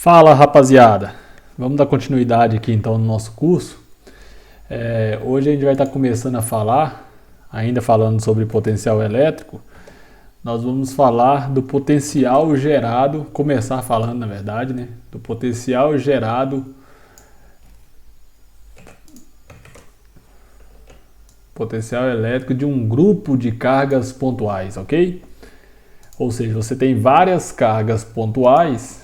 Fala, rapaziada, vamos dar continuidade aqui então no nosso curso. Hoje a gente vai estar começando a falar, ainda falando sobre potencial elétrico. Nós vamos falar do potencial gerado, começar falando na verdade, né, do potencial gerado, potencial elétrico de um grupo de cargas pontuais, ok? Ou seja, você tem várias cargas pontuais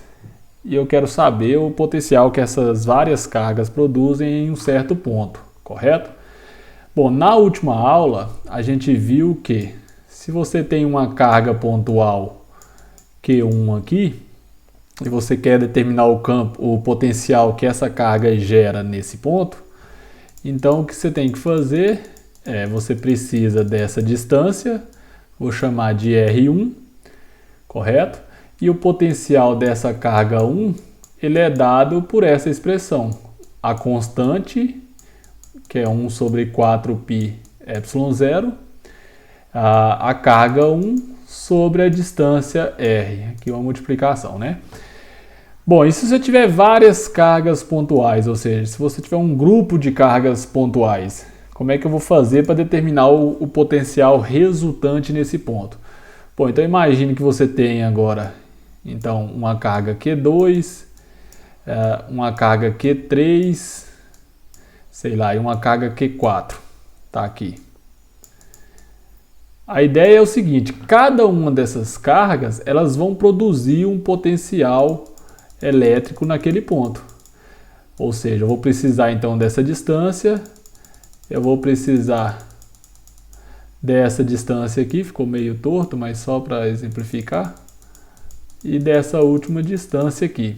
e eu quero saber o potencial que essas várias cargas produzem em um certo ponto, correto? Bom, na última aula a gente viu que se você tem uma carga pontual Q1 aqui e você quer determinar o potencial que essa carga gera nesse ponto, então o que você tem que fazer é, você precisa dessa distância, vou chamar de R1, correto? E o potencial dessa carga 1, ele é dado por essa expressão. A constante, que é 1 sobre 4π ε0, a carga 1 sobre a distância R. Aqui uma multiplicação, né? Bom, e se você tiver várias cargas pontuais, ou seja, se você tiver um grupo de cargas pontuais, como é que eu vou fazer para determinar o potencial resultante nesse ponto? Bom, então imagine que você tem agora então uma carga Q2, uma carga Q3, sei lá, e uma carga Q4, tá aqui. A ideia é o seguinte, cada uma dessas cargas, elas vão produzir um potencial elétrico naquele ponto. Ou seja, eu vou precisar então dessa distância, eu vou precisar dessa distância aqui, ficou meio torto, mas só para exemplificar, e dessa última distância aqui.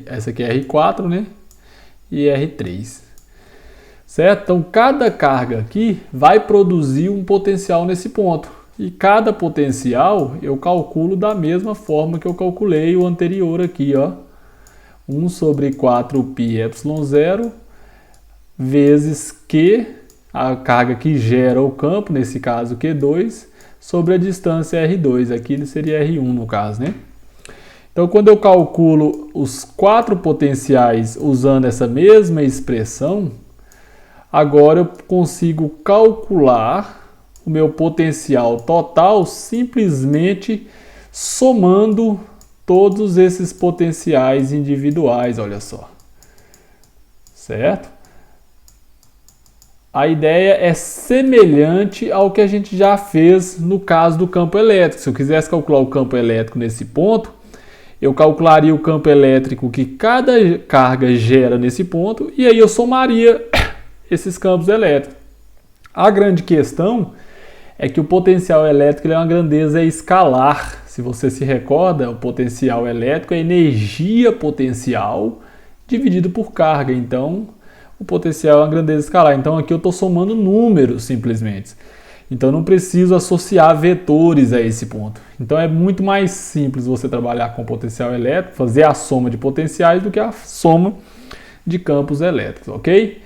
Essa aqui é R4, né? E R3. Certo? Então, cada carga aqui vai produzir um potencial nesse ponto. E cada potencial eu calculo da mesma forma que eu calculei o anterior aqui, ó. 1 sobre 4π ε0 vezes Q, a carga que gera o campo, nesse caso Q2, sobre a distância R2, aqui seria R1 no caso, né? Então, quando eu calculo os 4 potenciais usando essa mesma expressão, agora eu consigo calcular o meu potencial total simplesmente somando todos esses potenciais individuais, olha só. Certo? A ideia é semelhante ao que a gente já fez no caso do campo elétrico. Se eu quisesse calcular o campo elétrico nesse ponto, eu calcularia o campo elétrico que cada carga gera nesse ponto e aí eu somaria esses campos elétricos. A grande questão é que o potencial elétrico é uma grandeza escalar. Se você se recorda, o potencial elétrico é energia potencial dividido por carga. Então, o potencial é uma grandeza escalar. Então, aqui eu estou somando números simplesmente. Então, não preciso associar vetores a esse ponto. Então, é muito mais simples você trabalhar com potencial elétrico, fazer a soma de potenciais do que a soma de campos elétricos, ok?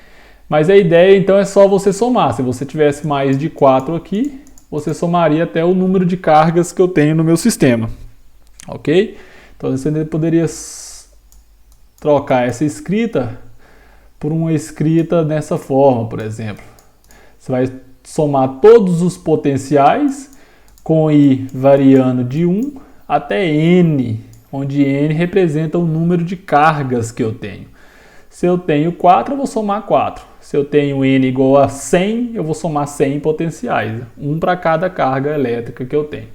Mas a ideia, então, é só você somar. Se você tivesse mais de 4 aqui, você somaria até o número de cargas que eu tenho no meu sistema, ok? Então, você poderia trocar essa escrita por uma escrita dessa forma, por exemplo. Você vai somar todos os potenciais com I variando de 1 até N, onde N representa o número de cargas que eu tenho. Se eu tenho 4, eu vou somar 4. Se eu tenho N igual a 100, eu vou somar 100 potenciais. Um para cada carga elétrica que eu tenho.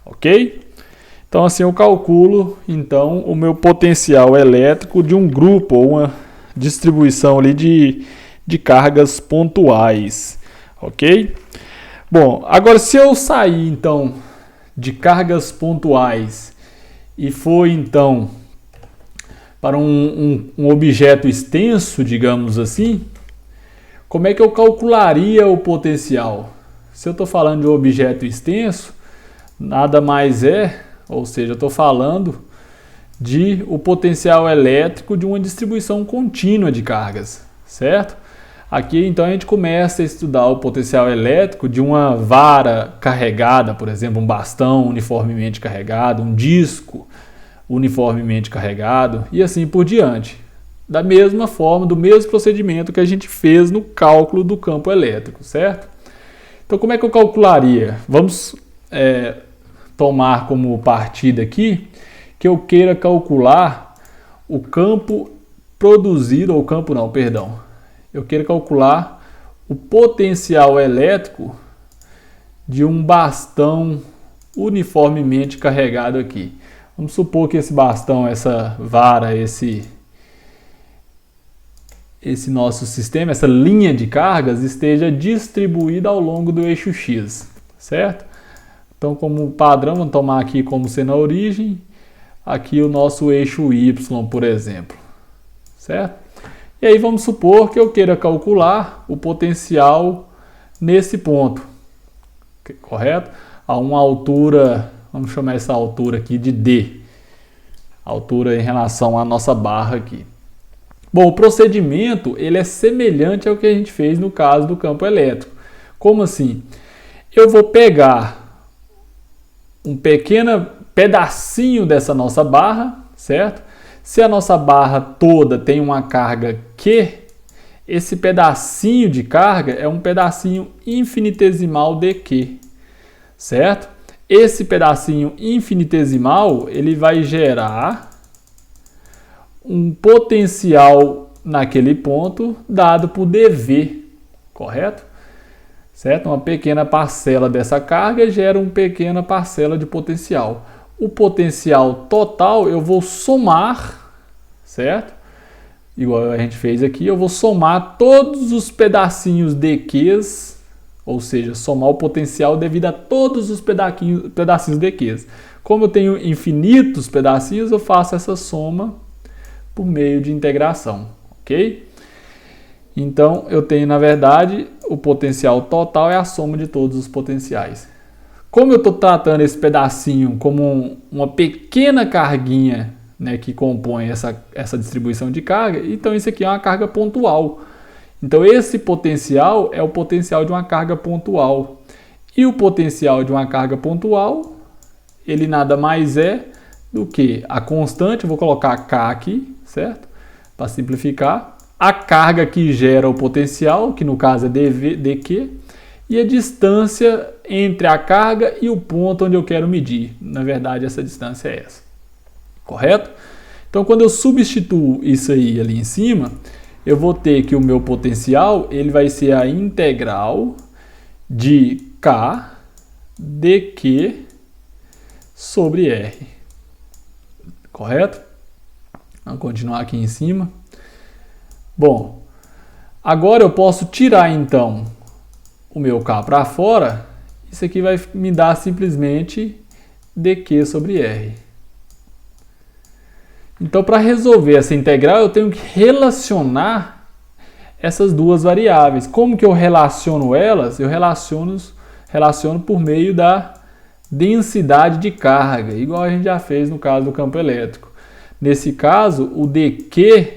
Ok? Então assim eu calculo então, o meu potencial elétrico de um grupo ou uma distribuição ali de cargas pontuais. Ok? Bom, agora se eu sair então de cargas pontuais e for então para um objeto extenso, digamos assim, como é que eu calcularia o potencial? Se eu estou falando de um objeto extenso, nada mais é, ou seja, eu estou falando de o potencial elétrico de uma distribuição contínua de cargas, certo? Aqui então a gente começa a estudar o potencial elétrico de uma vara carregada, por exemplo, um bastão uniformemente carregado, um disco, uniformemente carregado e assim por diante. Da mesma forma, do mesmo procedimento que a gente fez no cálculo do campo elétrico, certo? Então, como é que eu calcularia? Vamos tomar como partida aqui que eu queira calcular o campo produzido, ou campo não, perdão. Eu queira calcular o potencial elétrico de um bastão uniformemente carregado aqui. Vamos supor que esse bastão, essa vara, esse nosso sistema, essa linha de cargas esteja distribuída ao longo do eixo X, certo? Então, como padrão, vamos tomar aqui como sendo a origem, aqui o nosso eixo Y, por exemplo, certo? E aí vamos supor que eu queira calcular o potencial nesse ponto, correto? A uma altura, vamos chamar essa altura aqui de D, altura em relação à nossa barra aqui. Bom, o procedimento ele é semelhante ao que a gente fez no caso do campo elétrico. Como assim? Eu vou pegar um pequeno pedacinho dessa nossa barra, certo? Se a nossa barra toda tem uma carga Q, esse pedacinho de carga é um pedacinho infinitesimal de Q, certo? Esse pedacinho infinitesimal ele vai gerar um potencial naquele ponto dado por dV, correto? Certo? Uma pequena parcela dessa carga gera uma pequena parcela de potencial. O potencial total eu vou somar, certo? Igual a gente fez aqui, eu vou somar todos os pedacinhos de Qs, ou seja, somar o potencial devido a todos os pedacinhos de Qs. Como eu tenho infinitos pedacinhos, eu faço essa soma por meio de integração, ok? Então, eu tenho, na verdade, o potencial total é a soma de todos os potenciais. Como eu estou tratando esse pedacinho como uma pequena carguinha, né, que compõe essa distribuição de carga, então isso aqui é uma carga pontual. Então, esse potencial é o potencial de uma carga pontual. E o potencial de uma carga pontual, ele nada mais é do que a constante, eu vou colocar K aqui, certo? Para simplificar, a carga que gera o potencial, que no caso é dQ, e a distância entre a carga e o ponto onde eu quero medir. Na verdade, essa distância é essa. Correto? Então, quando eu substituo isso aí ali em cima, eu vou ter que o meu potencial ele vai ser a integral de K dQ sobre R. Correto? Vamos continuar aqui em cima. Bom, agora eu posso tirar então o meu K para fora. Isso aqui vai me dar simplesmente dQ sobre R. Então, para resolver essa integral, eu tenho que relacionar essas duas variáveis. Como que eu relaciono elas? Eu relaciono por meio da densidade de carga, igual a gente já fez no caso do campo elétrico. Nesse caso, o dQ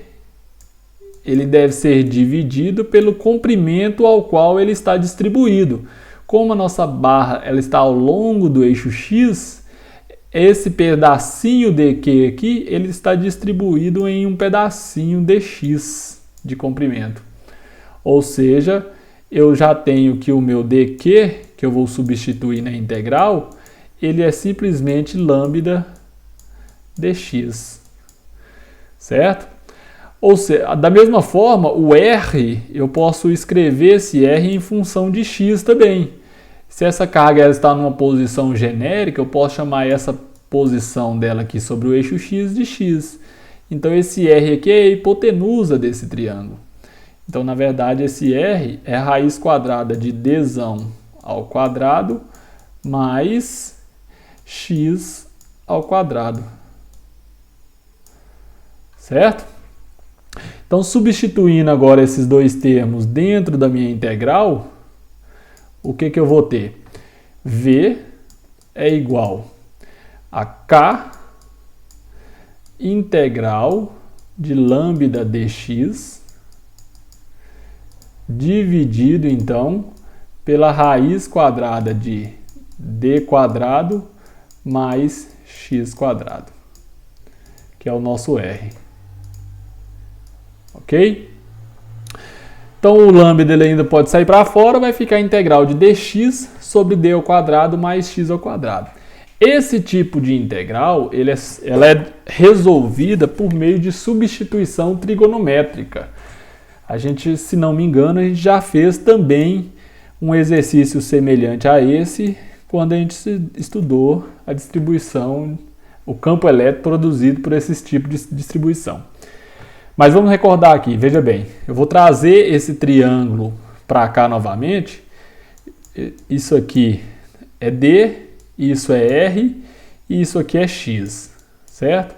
ele deve ser dividido pelo comprimento ao qual ele está distribuído. Como a nossa barra ela está ao longo do eixo X, esse pedacinho dQ aqui ele está distribuído em um pedacinho dx de comprimento. Ou seja, eu já tenho que o meu dQ, que eu vou substituir na integral, ele é simplesmente lambda dx, certo? Ou seja, da mesma forma, o R, eu posso escrever esse R em função de x também. Se essa carga ela está numa posição genérica, eu posso chamar essa posição dela aqui sobre o eixo x de x. Então, esse R aqui é a hipotenusa desse triângulo. Então, na verdade, esse R é a raiz quadrada de dzão ao quadrado mais x ao quadrado. Certo? Então, substituindo agora esses dois termos dentro da minha integral, o que eu vou ter? V é igual a K integral de lambda dx dividido, então, pela raiz quadrada de d quadrado mais x quadrado. que é o nosso R. Ok? Então o lambda ele ainda pode sair para fora, vai ficar a integral de dx sobre d ao quadrado mais x ao quadrado. Esse tipo de integral ela é resolvida por meio de substituição trigonométrica. A gente, se não me engano, a gente já fez também um exercício semelhante a esse quando a gente estudou a distribuição, o campo elétrico produzido por esse tipo de distribuição. Mas vamos recordar aqui, veja bem, eu vou trazer esse triângulo para cá novamente. Isso aqui é D, isso é R e isso aqui é X, certo?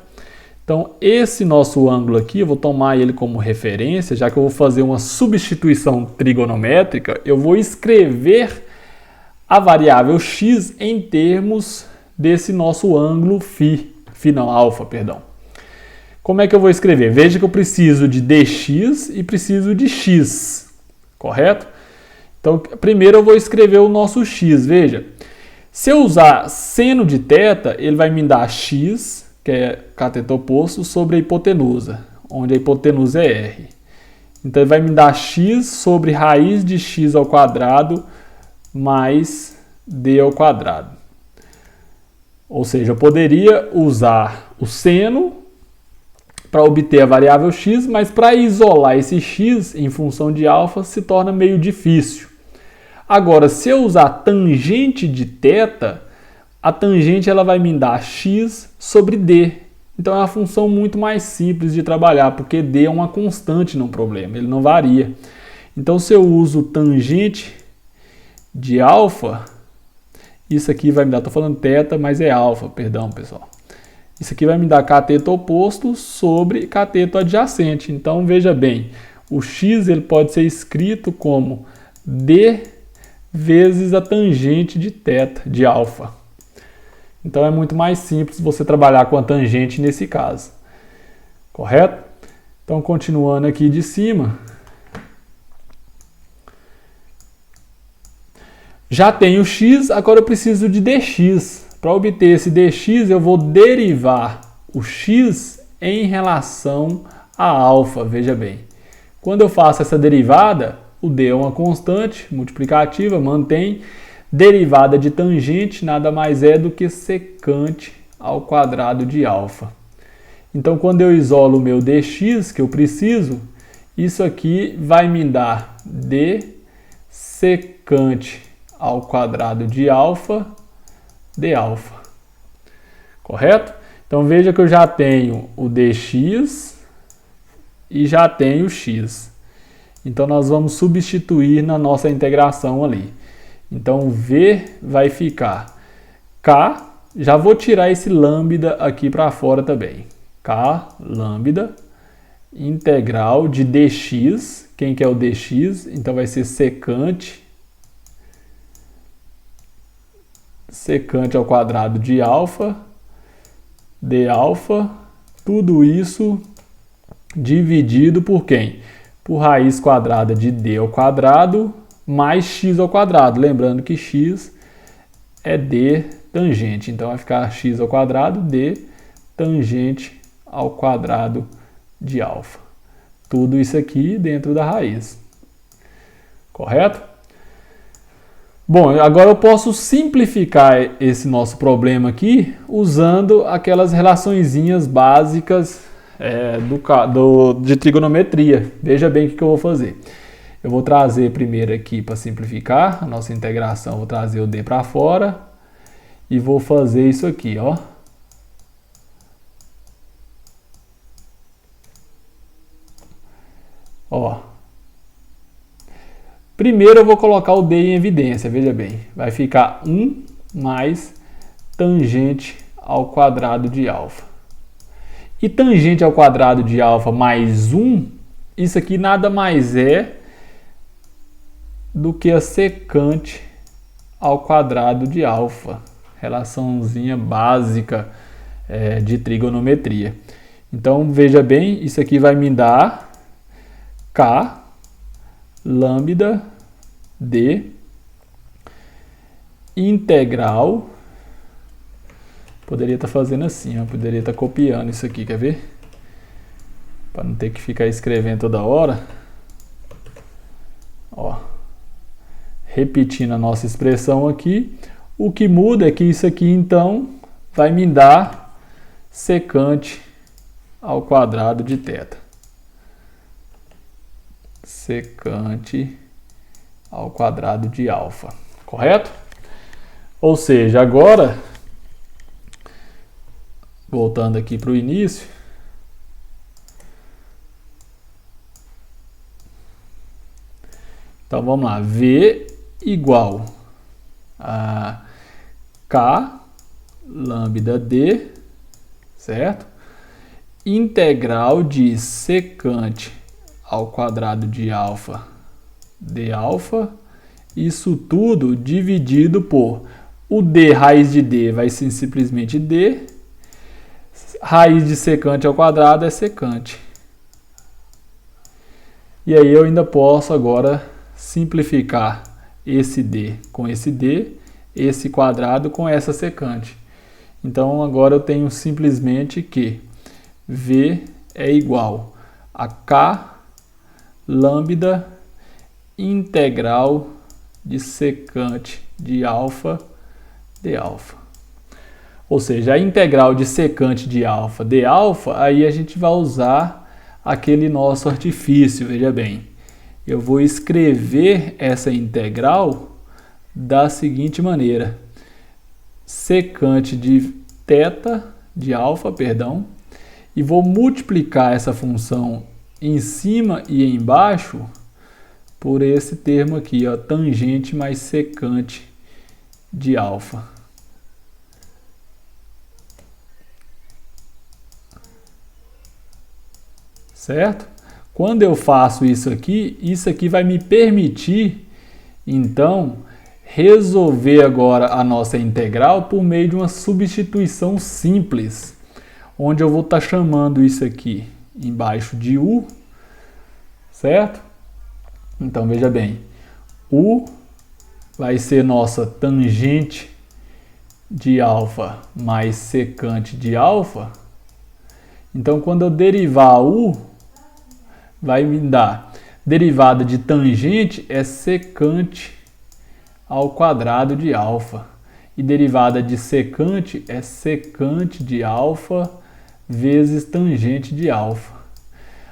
Então esse nosso ângulo aqui, eu vou tomar ele como referência, já que eu vou fazer uma substituição trigonométrica, eu vou escrever a variável X em termos desse nosso ângulo alfa, perdão. Como é que eu vou escrever? Veja que eu preciso de dx e preciso de x, correto? Então, primeiro eu vou escrever o nosso x, veja. Se eu usar seno de θ, ele vai me dar x, que é cateto oposto, sobre a hipotenusa, onde a hipotenusa é r. Então, ele vai me dar x sobre raiz de x ao quadrado mais d ao quadrado. Ou seja, eu poderia usar o seno para obter a variável x, mas para isolar esse x em função de alfa se torna meio difícil. Agora, se eu usar tangente de θ, a tangente ela vai me dar x sobre d. Então é uma função muito mais simples de trabalhar, porque d é uma constante no problema, ele não varia. Então se eu uso tangente de alfa, isso aqui vai me dar, estou falando θ, mas é alfa, perdão pessoal. Isso aqui vai me dar cateto oposto sobre cateto adjacente. Então, veja bem, o x ele pode ser escrito como d vezes a tangente de θ, de alfa. Então, é muito mais simples você trabalhar com a tangente nesse caso. Correto? Então, continuando aqui de cima. Já tenho x, agora eu preciso de dx. Para obter esse dx, eu vou derivar o x em relação a alfa, veja bem. Quando eu faço essa derivada, o d é uma constante multiplicativa, mantém. Derivada de tangente nada mais é do que secante ao quadrado de alfa. Então, quando eu isolo o meu dx, que eu preciso, isso aqui vai me dar d secante ao quadrado de alfa de alfa, correto? Então veja que eu já tenho o dx e já tenho o x. Então nós vamos substituir na nossa integração ali. Então v vai ficar k, já vou tirar esse lambda aqui para fora também. K lambda integral de dx, quem que é o dx? Então vai ser secante ao quadrado de alfa, de alfa, tudo isso dividido por quem? Por raiz quadrada de d ao quadrado mais x ao quadrado. Lembrando que x é d tangente, então vai ficar x ao quadrado d tangente ao quadrado de alfa. Tudo isso aqui dentro da raiz. Correto? Bom, agora eu posso simplificar esse nosso problema aqui usando aquelas relaçõezinhas básicas de trigonometria. Veja bem o que eu vou fazer. Eu vou trazer primeiro aqui para simplificar a nossa integração, vou trazer o d para fora e vou fazer isso aqui, ó. Ó. Primeiro eu vou colocar o d em evidência, veja bem. Vai ficar 1 mais tangente ao quadrado de alfa. E tangente ao quadrado de alfa mais 1, isso aqui nada mais é do que a secante ao quadrado de alfa. Relaçãozinha básica de trigonometria. Então, veja bem, isso aqui vai me dar k lambda d integral, Poderia estar fazendo assim, ó. Poderia estar copiando isso aqui, quer ver? Para não ter que ficar escrevendo toda hora. Ó. Repetindo a nossa expressão aqui. O que muda é que isso aqui, então, vai me dar secante ao quadrado de θ. Secante ao quadrado de alfa. Correto? Ou seja, agora, voltando aqui para o início, então vamos lá, V igual a K lambda D, certo? Integral de secante ao quadrado de alfa d alfa, isso tudo dividido por o D raiz de D vai ser simplesmente D, raiz de secante ao quadrado é secante. E aí eu ainda posso agora simplificar esse D com esse D, esse quadrado com essa secante. Então agora eu tenho simplesmente que V é igual a K lambda integral de secante de alfa d alfa. Ou seja, a integral de secante de alfa d alfa, aí a gente vai usar aquele nosso artifício, veja bem. Eu vou escrever essa integral da seguinte maneira. Secante de θ, de alfa, perdão, e vou multiplicar essa função em cima e embaixo por esse termo aqui, ó, tangente mais secante de alfa. Certo? Quando eu faço isso aqui vai me permitir, então, resolver agora a nossa integral por meio de uma substituição simples, onde eu vou estar chamando isso aqui embaixo de U, certo? Então, veja bem, U vai ser nossa tangente de alfa mais secante de alfa. Então, quando eu derivar U, vai me dar derivada de tangente é secante ao quadrado de alfa. E derivada de secante é secante de alfa vezes tangente de alfa.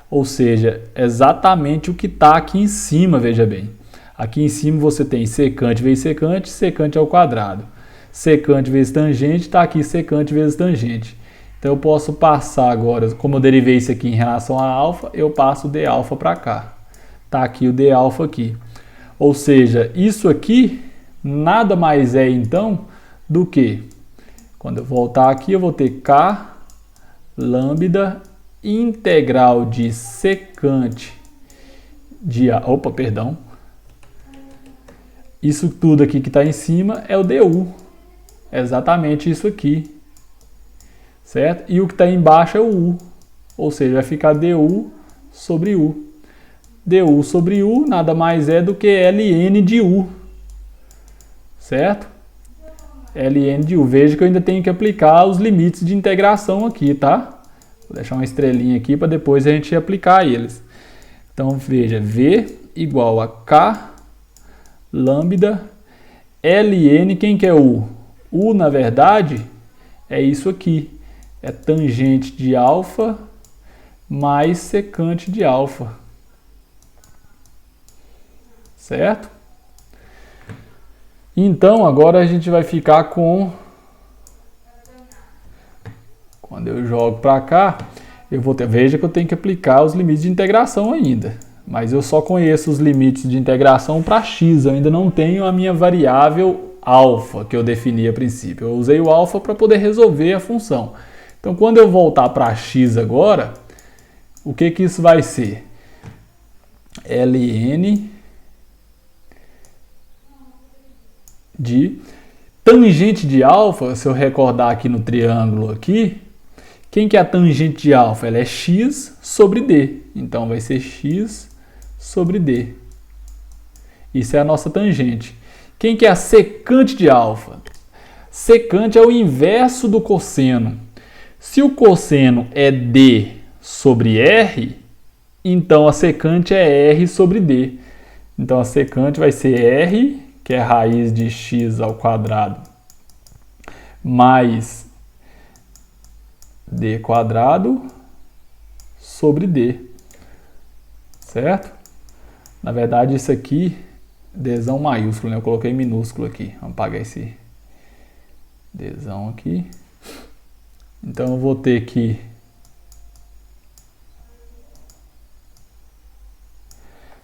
Ou seja, exatamente o que está aqui em cima, veja bem. Aqui em cima você tem secante vezes secante, secante ao quadrado. Secante vezes tangente, está aqui secante vezes tangente. Então eu posso passar agora, como eu derivei isso aqui em relação a alfa, eu passo o d alfa para cá. Está aqui o d alfa aqui. Ou seja, isso aqui nada mais é então do que, quando eu voltar aqui, eu vou ter K lambda integral de secante de... Opa, perdão. Isso tudo aqui que está em cima é o du. É exatamente isso aqui. Certo? E o que está embaixo é o U. Ou seja, vai ficar du sobre U. Du sobre U nada mais é do que ln de U. Certo? ln de U. Veja que eu ainda tenho que aplicar os limites de integração aqui, tá? Vou deixar uma estrelinha aqui para depois a gente aplicar eles. Então, veja, V igual a K lambda ln, quem que é U? U, na verdade, é isso aqui. É tangente de alfa mais secante de alfa. Certo? Então, agora a gente vai ficar com... Quando eu jogo para cá, eu vou ter... Veja que eu tenho que aplicar os limites de integração ainda. Mas eu só conheço os limites de integração para x. Eu ainda não tenho a minha variável alfa, que eu defini a princípio. Eu usei o alfa para poder resolver a função. Então, quando eu voltar para x agora, o que que isso vai ser? ln de tangente de alfa, se eu recordar aqui no triângulo aqui, quem que é a tangente de alfa? Ela é x sobre d. Então, vai ser x sobre d. Isso é a nossa tangente. Quem que é a secante de alfa? Secante é o inverso do cosseno. Se o cosseno é D sobre R, então a secante é R sobre D. Então a secante vai ser R, que é raiz de x ao quadrado, mais D quadrado sobre D. Certo? Na verdade isso aqui, Dzão maiúsculo, né? Eu coloquei minúsculo aqui. Vamos apagar esse Dzão aqui. Então eu vou ter que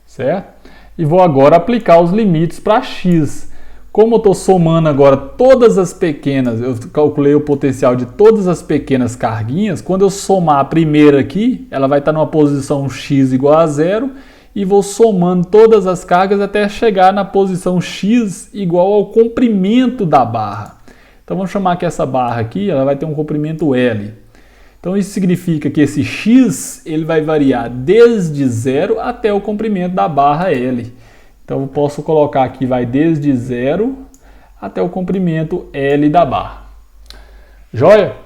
certo? E vou agora aplicar os limites para x. Como eu estou somando agora todas as pequenas, eu calculei o potencial de todas as pequenas carguinhas, quando eu somar a primeira aqui, ela vai estar numa posição x igual a zero, e vou somando todas as cargas até chegar na posição x igual ao comprimento da barra. Então vamos chamar que essa barra aqui, ela vai ter um comprimento L. Então isso significa que esse x ele vai variar desde 0 até o comprimento da barra L. Então eu posso colocar aqui, vai desde 0 até o comprimento L da barra. Joia?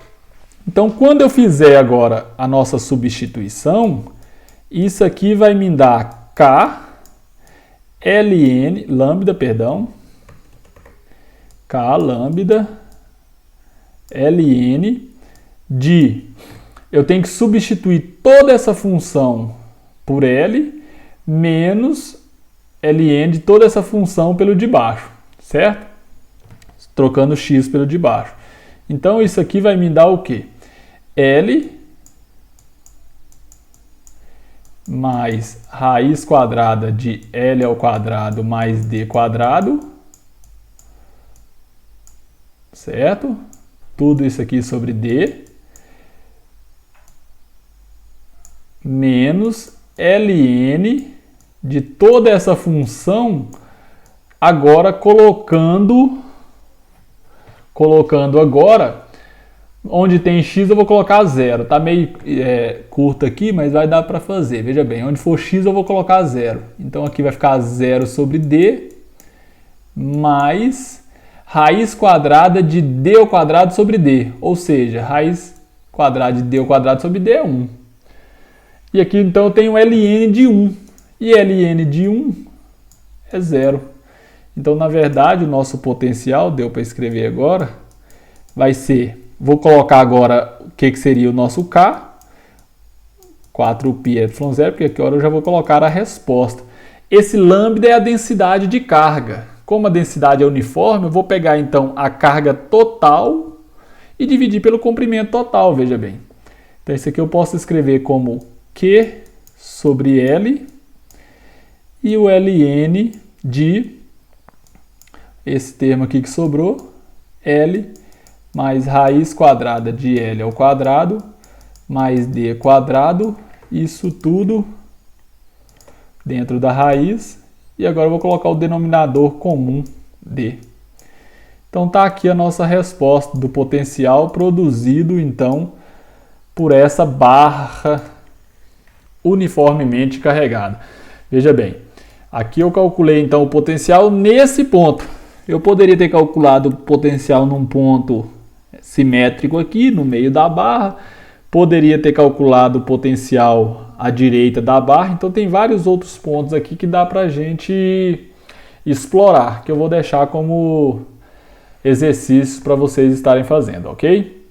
Então quando eu fizer agora a nossa substituição, isso aqui vai me dar K, lambda, K lambda, Ln de... Eu tenho que substituir toda essa função por L, menos Ln de toda essa função pelo de baixo, certo? Trocando x pelo de baixo. Então isso aqui vai me dar o quê? L mais raiz quadrada de L ao quadrado mais D quadrado, certo? Tudo isso aqui sobre D, menos Ln de toda essa função, agora colocando agora, onde tem x eu vou colocar 0. Tá meio curto aqui, mas vai dar para fazer. Veja bem, onde for x eu vou colocar 0. Então aqui vai ficar 0 sobre D, mais raiz quadrada de D ao quadrado sobre D. Ou seja, raiz quadrada de D ao quadrado sobre D é 1. E aqui então eu tenho Ln de 1. E Ln de 1 é 0. Então, na verdade, o nosso potencial, deu para escrever agora, vai ser, vou colocar agora o que seria o nosso K, 4πε0, porque aqui agora eu já vou colocar a resposta. Esse lambda é a densidade de carga. Como a densidade é uniforme, eu vou pegar então a carga total e dividir pelo comprimento total, veja bem. Então, isso aqui eu posso escrever como Q sobre L e o Ln de, esse termo aqui que sobrou, L mais raiz quadrada de L ao quadrado mais D quadrado, isso tudo dentro da raiz. E agora eu vou colocar o denominador comum D. Então tá aqui a nossa resposta do potencial produzido então por essa barra uniformemente carregada. Veja bem, aqui eu calculei então o potencial nesse ponto. Eu poderia ter calculado o potencial num ponto simétrico aqui no meio da barra, poderia ter calculado o potencial à direita da barra, então tem vários outros pontos aqui que dá pra gente explorar, que eu vou deixar como exercícios para vocês estarem fazendo, ok?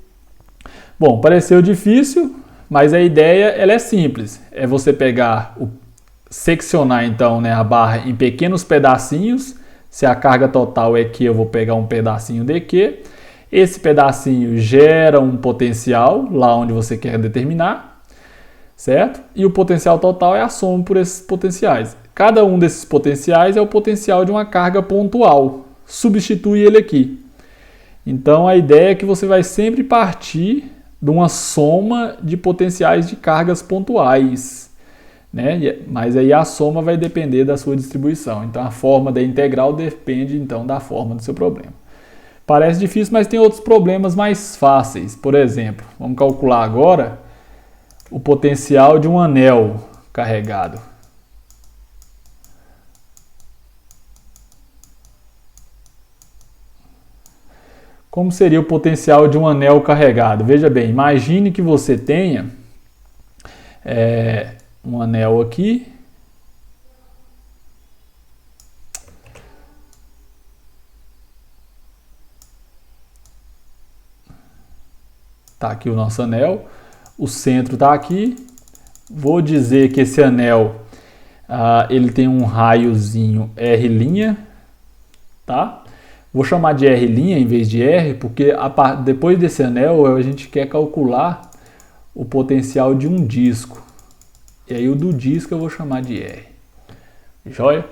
Bom, pareceu difícil, mas a ideia ela é simples, é você pegar, seccionar então, né, a barra em pequenos pedacinhos. Se a carga total é Q, eu vou pegar um pedacinho de Q. Esse pedacinho gera um potencial lá onde você quer determinar, certo? E o potencial total é a soma por esses potenciais. Cada um desses potenciais é o potencial de uma carga pontual. Substitui ele aqui. Então a ideia é que você vai sempre partir de uma soma de potenciais de cargas pontuais, né? Mas aí a soma vai depender da sua distribuição. Então a forma da integral depende então da forma do seu problema. Parece difícil, mas tem outros problemas mais fáceis. Por exemplo, vamos calcular agora o potencial de um anel carregado. Como seria o potencial de um anel carregado? Veja bem, imagine que você tenha um anel aqui. Está aqui o nosso anel, o centro está aqui. Vou dizer que esse anel ele tem um raiozinho R', tá? Vou chamar de R' em vez de R, porque depois desse anel a gente quer calcular o potencial de um disco. E aí o do disco eu vou chamar de R. Joia?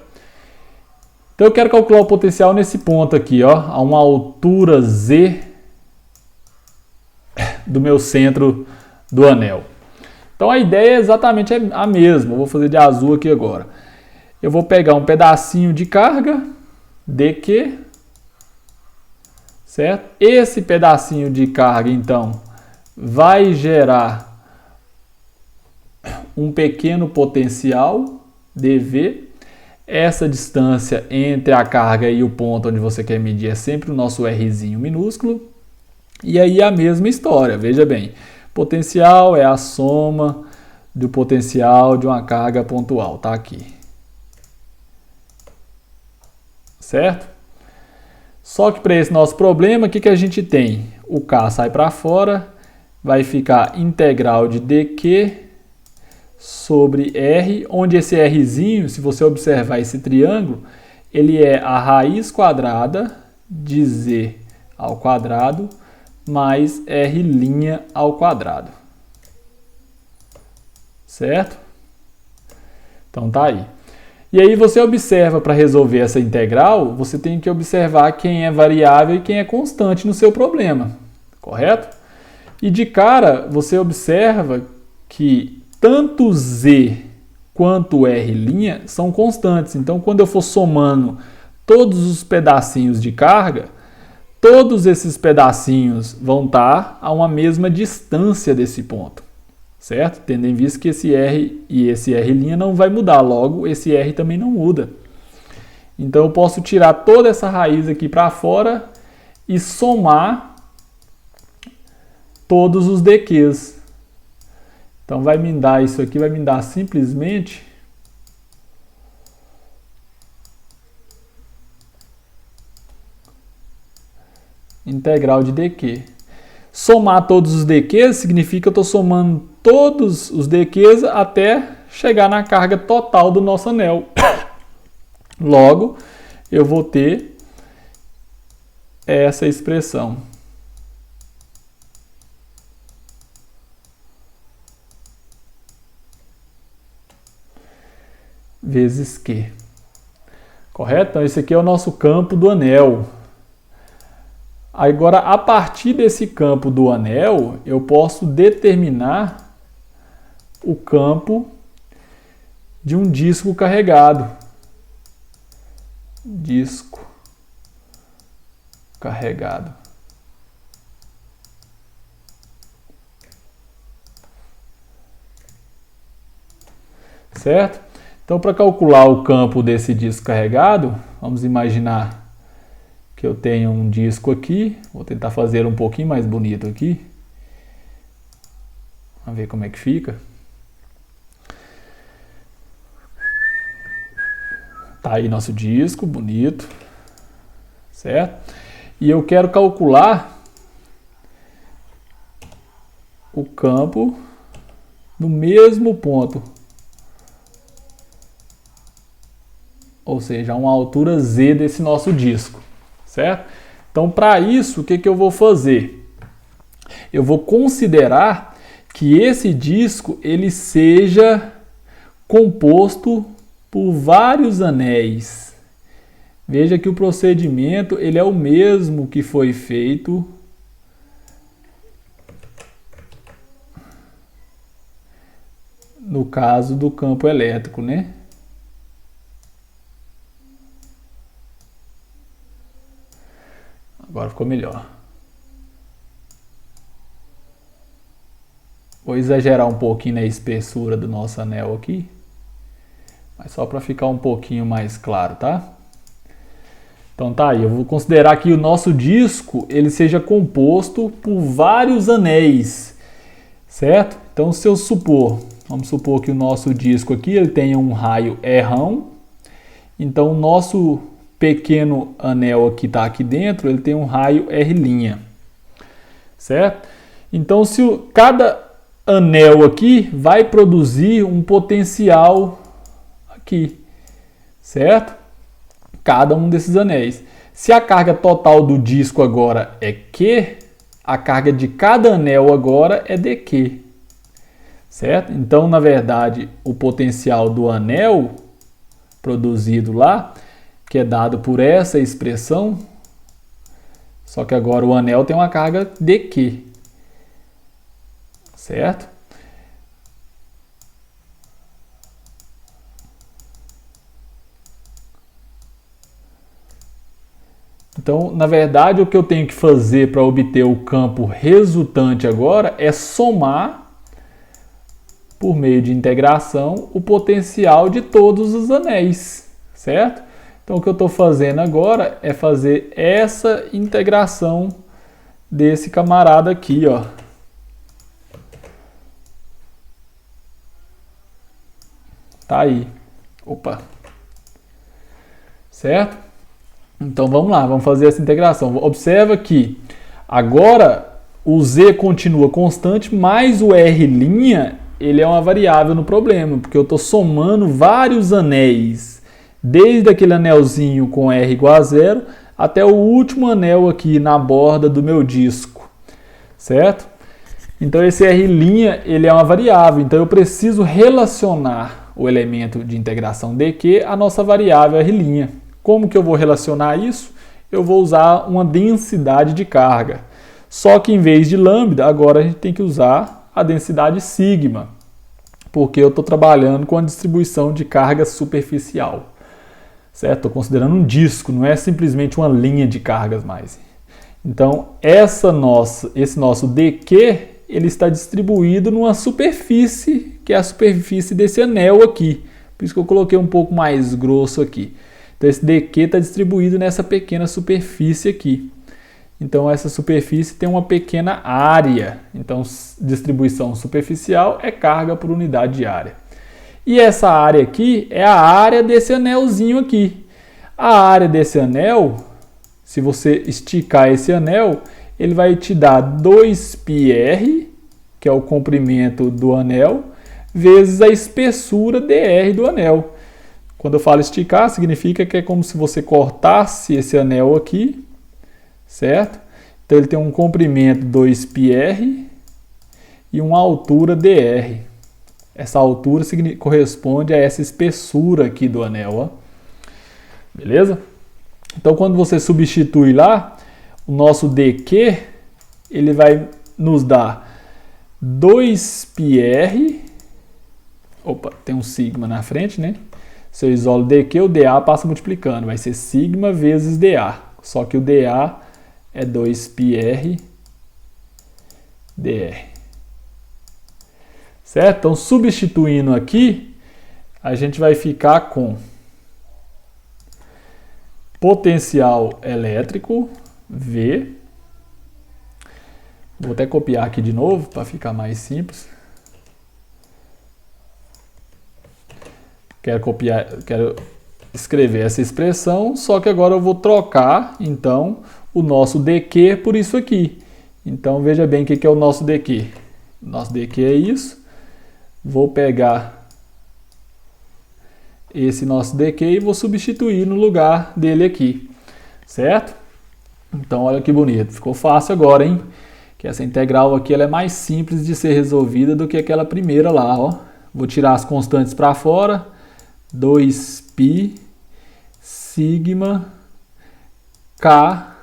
Então eu quero calcular o potencial nesse ponto aqui, ó, a uma altura Z do meu centro do anel. Então a ideia é exatamente a mesma. Eu vou fazer de azul aqui agora. Eu vou pegar um pedacinho de carga, dQ, certo? Esse pedacinho de carga, então, vai gerar um pequeno potencial, dV. Essa distância entre a carga e o ponto onde você quer medir é sempre o nosso Rzinho minúsculo. E aí a mesma história, veja bem. Potencial é a soma do potencial de uma carga pontual, tá aqui. Certo? Só que para esse nosso problema, o que a gente tem? O K sai para fora, vai ficar integral de dQ sobre R, onde esse Rzinho, se você observar esse triângulo, ele é a raiz quadrada de Z ao quadrado mais R' ao quadrado. Certo? Então tá aí. E aí você observa, para resolver essa integral, você tem que observar quem é variável e quem é constante no seu problema. Correto? E de cara, você observa que tanto Z quanto R' são constantes. Então, quando eu for somando todos os pedacinhos de carga, todos esses pedacinhos vão estar a uma mesma distância desse ponto, certo? Tendo em vista que esse R e esse R' não vai mudar, logo esse R também não muda. Então eu posso tirar toda essa raiz aqui para fora e somar todos os dQs. Então vai me dar isso aqui, vai me dar simplesmente integral de dQ. Somar todos os dQs significa que eu estou somando todos os dQs até chegar na carga total do nosso anel. Logo, eu vou ter essa expressão. Vezes Q. Correto? Então, esse aqui é o nosso campo do anel. Agora, a partir desse campo do anel, eu posso determinar o campo de um disco carregado. Disco carregado. Certo? Então, para calcular o campo desse disco carregado, vamos imaginar que eu tenho um disco aqui. Vou tentar fazer um pouquinho mais bonito aqui. Vamos ver como é que fica. Tá aí nosso disco, bonito. Certo? E eu quero calcular o campo no mesmo ponto. Ou seja, a uma altura Z desse nosso disco. Certo? Então, para isso, o que eu vou fazer? Eu vou considerar que esse disco ele seja composto por vários anéis. Veja que o procedimento ele é o mesmo que foi feito no caso do campo elétrico, né? Agora ficou melhor. Vou exagerar um pouquinho na espessura do nosso anel aqui, mas só para ficar um pouquinho mais claro, tá? Então tá aí, eu vou considerar que o nosso disco ele seja composto por vários anéis, certo? Então se eu supor, vamos supor que o nosso disco aqui ele tenha um raio R, então o nosso pequeno anel que está aqui dentro, ele tem um raio R', certo? Então se cada anel aqui vai produzir um potencial aqui, certo? Cada um desses anéis. Se a carga total do disco agora é Q, a carga de cada anel agora é dQ, certo? Então, na verdade, o potencial do anel produzido lá, que é dado por essa expressão, só que agora o anel tem uma carga dQ, certo? Então, na verdade, o que eu tenho que fazer para obter o campo resultante agora é somar, por meio de integração, o potencial de todos os anéis, certo? Então, o que eu estou fazendo agora é fazer essa integração desse camarada aqui, ó. Tá aí. Opa. Certo? Então vamos lá, vamos fazer essa integração. Observa que agora o Z continua constante, mas o R' ele é uma variável no problema, porque eu estou somando vários anéis, desde aquele anelzinho com R igual a 0 até o último anel aqui na borda do meu disco, certo? Então esse R' ele é uma variável, então eu preciso relacionar o elemento de integração dQ à nossa variável R'. Como que eu vou relacionar isso? Eu vou usar uma densidade de carga. Só que em vez de lambda, agora a gente tem que usar a densidade sigma, porque eu estou trabalhando com a distribuição de carga superficial. Certo? Estou considerando um disco, não é simplesmente uma linha de cargas mais. Então, esse nosso dQ, ele está distribuído numa superfície, que é a superfície desse anel aqui. Por isso que eu coloquei um pouco mais grosso aqui. Então, esse dQ está distribuído nessa pequena superfície aqui. Então, essa superfície tem uma pequena área. Então, distribuição superficial é carga por unidade de área. E essa área aqui é a área desse anelzinho aqui. A área desse anel, se você esticar esse anel, ele vai te dar 2πr, que é o comprimento do anel, vezes a espessura dr do anel. Quando eu falo esticar, significa que é como se você cortasse esse anel aqui, certo? Então ele tem um comprimento 2πr e uma altura dr. Essa altura corresponde a essa espessura aqui do anel, ó. Beleza? Então quando você substitui lá, o nosso dQ, ele vai nos dar 2πr, opa, tem um sigma na frente, né? Se eu isolo dQ, o dA passa multiplicando, vai ser sigma vezes dA. Só que o dA é 2πr dr. Certo? Então, substituindo aqui, a gente vai ficar com potencial elétrico, V. Vou até copiar aqui de novo, para ficar mais simples. Quero escrever essa expressão, só que agora eu vou trocar, então, o nosso dQ por isso aqui. Então, veja bem o que é o nosso dQ. O nosso dQ é isso. Vou pegar esse nosso dQ e vou substituir no lugar dele aqui, certo? Então, olha que bonito. Ficou fácil agora, hein? Que essa integral aqui ela é mais simples de ser resolvida do que aquela primeira lá, ó. Vou tirar as constantes para fora. 2π sigma k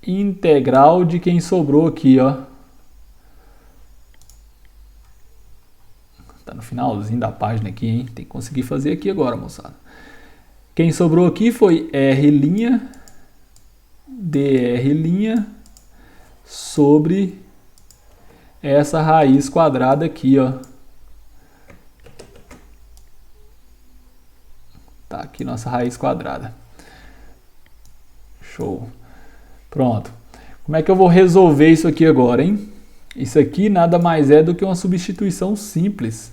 integral de quem sobrou aqui, ó. Tá no finalzinho da página aqui, hein? Tem que conseguir fazer aqui agora, moçada. Quem sobrou aqui foi R' dr' sobre essa raiz quadrada aqui, ó. Tá aqui nossa raiz quadrada. Show. Pronto. Como é que eu vou resolver isso aqui agora, hein? Isso aqui nada mais é do que uma substituição simples.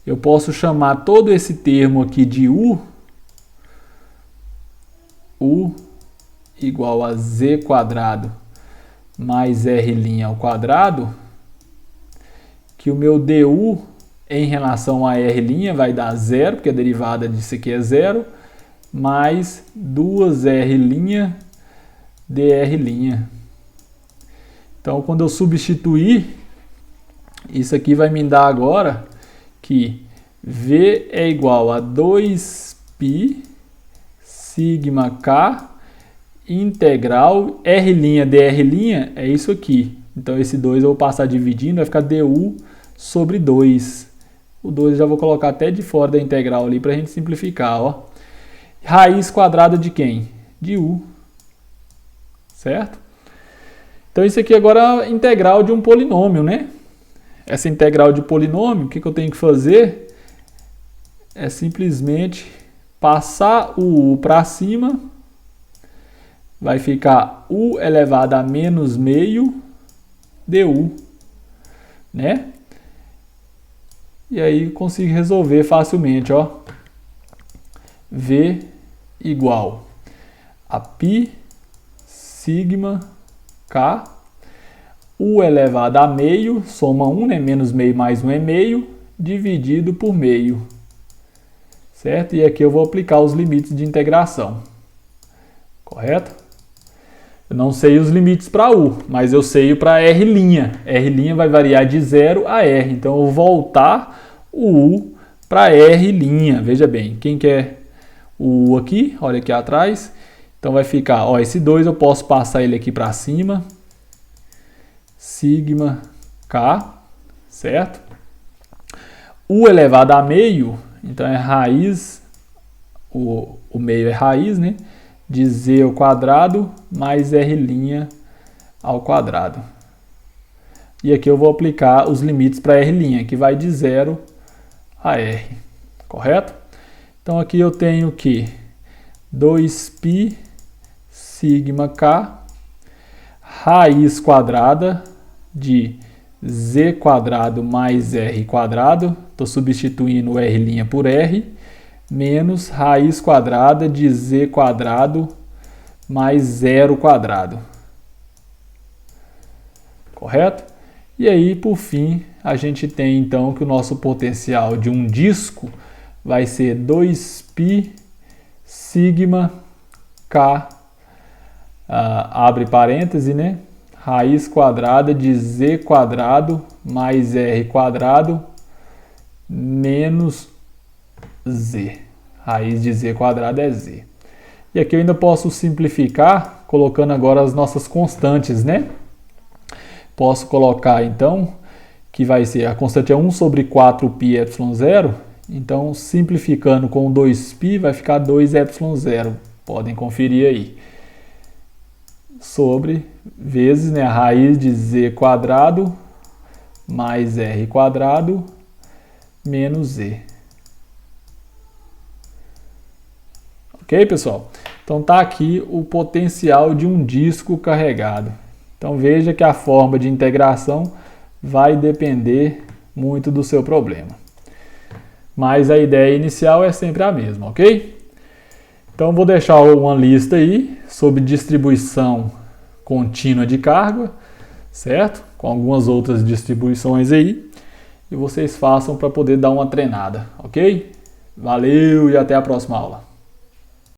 Eu posso chamar todo esse termo aqui de U igual a Z quadrado mais R' ao quadrado, que o meu du em relação a R' vai dar zero, porque a derivada disso aqui é zero, mais 2R' dr'. Então, quando eu substituir, isso aqui vai me dar agora que V é igual a 2π sigma K integral R' dr' é isso aqui. Então, esse 2 eu vou passar dividindo, vai ficar du sobre 2. O 2 eu já vou colocar até de fora da integral ali para a gente simplificar. Ó. Raiz quadrada de quem? De U. Certo? Então, isso aqui agora é a integral de um polinômio, né? Essa integral de polinômio, o que eu tenho que fazer? É simplesmente passar o U para cima. Vai ficar U elevado a menos meio du, né? E aí consigo resolver facilmente, ó. V igual a π sigma K, U elevado a meio, soma 1, né? Menos meio mais 1 é meio, dividido por meio. Certo? E aqui eu vou aplicar os limites de integração. Correto? Eu não sei os limites para U, mas eu sei para R'. R' vai variar de 0 a R. Então, eu vou voltar o U para R'. Veja bem, quem quer o U aqui? Olha aqui atrás. Então, vai ficar, ó, esse 2 eu posso passar ele aqui para cima. Sigma K, certo? U elevado a meio, então é raiz, o meio é raiz, né? De Z ao quadrado mais R' ao quadrado. E aqui eu vou aplicar os limites para R', que vai de 0 a R. Correto? Então aqui eu tenho que 2π sigma K raiz quadrada de Z quadrado mais R quadrado. Estou substituindo o R' por R. Menos raiz quadrada de Z quadrado mais 0 quadrado. Correto? E aí, por fim, a gente tem então que o nosso potencial de um disco vai ser 2π sigma K, abre parêntese, né? Raiz quadrada de Z quadrado mais R quadrado menos Z. Raiz de Z quadrado é Z. E aqui eu ainda posso simplificar, colocando agora as nossas constantes, né? Posso colocar, então, que vai ser, a constante é 1 sobre 4π ε0. Então, simplificando com 2π, vai ficar 2ε0. Podem conferir aí. Sobre, vezes, né, a raiz de Z quadrado mais R quadrado menos Z. Ok, pessoal? Então tá aqui o potencial de um disco carregado. Então veja que a forma de integração vai depender muito do seu problema. Mas a ideia inicial é sempre a mesma, ok? Então vou deixar uma lista aí sobre distribuição contínua de carga, certo? Com algumas outras distribuições aí. E vocês façam para poder dar uma treinada, ok? Valeu e até a próxima aula.